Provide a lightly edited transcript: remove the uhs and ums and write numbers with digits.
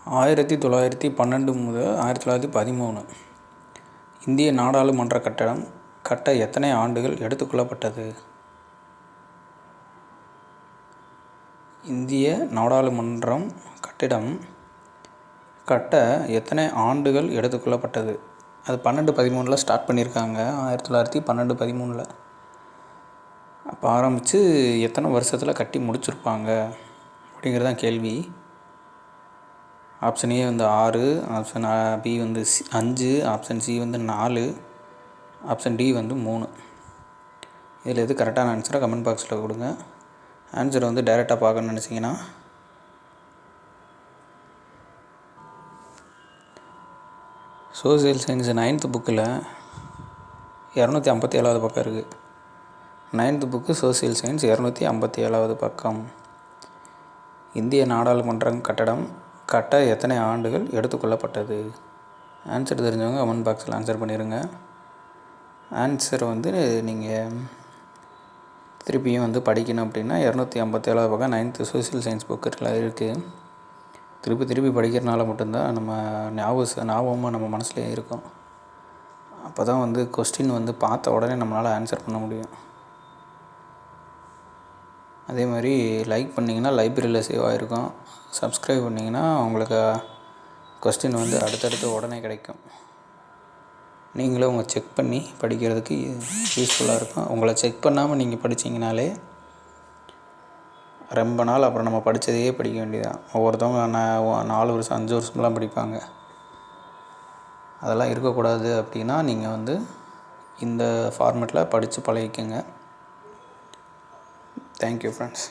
1912 முதல் 1913 இந்திய நாடாளுமன்ற கட்டடம் கட்ட எத்தனை ஆண்டுகள் எடுத்துக்கொள்ளப்பட்டது? இந்திய நாடாளுமன்றம் கட்டிடம் கட்ட எத்தனை ஆண்டுகள் எடுத்துக்கொள்ளப்பட்டது? அது 12-13 ஸ்டார்ட் பண்ணியிருக்காங்க. 1912-13 அப்போ ஆரம்பித்து எத்தனை வருஷத்தில் கட்டி முடிச்சிருப்பாங்க அப்படிங்கிறது தான் கேள்வி. ஆப்ஷன் ஏ வந்து 6, ஆப்ஷன் பி வந்து 5, ஆப்ஷன் சி வந்து 4, ஆப்ஷன் டி வந்து 3. இதில் எது கரெக்டான ஆன்சரை கமெண்ட் பாக்ஸில் கொடுங்க. ஆன்சரை வந்து டைரெக்டாக பார்க்கணுன்னு நினச்சிங்கன்னா சோசியல் சயின்ஸ் 9th புக்கில் 257வது பக்கம் இருக்குது. 9th புக்கு சோசியல் சயின்ஸ் 257வது பக்கம். இந்திய நாடாளுமன்றம் கட்டடம் கட்ட எத்தனை ஆண்டுகள் எடுத்துக்கொள்ளப்பட்டது? ஆன்சர் தெரிஞ்சவங்க கமெண்ட் பாக்ஸில் ஆன்சர் பண்ணிடுங்க. ஆன்சர் வந்து நீங்கள் திருப்பியும் வந்து படிக்கணும் அப்படின்னா 257வது பக்கம் 9th சோசியல் சயின்ஸ் புக்கில் இருக்குது. திருப்பி படிக்கிறனால மட்டும்தான் நம்ம ஞாபகமாக நம்ம மனசுலேயே இருக்கும். அப்போ தான் வந்து கொஸ்டின் வந்து பார்த்த உடனே நம்மளால் ஆன்சர் பண்ண முடியும். அதே மாதிரி லைக் பண்ணிங்கன்னா லைப்ரரியில் சேவ் ஆகிருக்கும். சப்ஸ்கிரைப் பண்ணிங்கன்னா உங்களுக்கு கொஸ்டின் வந்து அடுத்தடுத்து உடனே கிடைக்கும். நீங்களே உங்கள் செக் பண்ணி படிக்கிறதுக்கு யூஸ்ஃபுல்லாக இருக்கும். உங்களை செக் பண்ணாமல் நீங்கள் படித்தீங்கனாலே ரொம்ப நாள் அப்புறம் நம்ம படித்ததையே படிக்க வேண்டியதான். ஒவ்வொருத்தவங்க 4 வருஷம் 5 வருஷம்லாம் படிப்பாங்க. அதெல்லாம் இருக்கக்கூடாது அப்படின்னா நீங்கள் வந்து இந்த ஃபார்மேட்டில் படித்து பழகிக்கங்க. Thank you friends.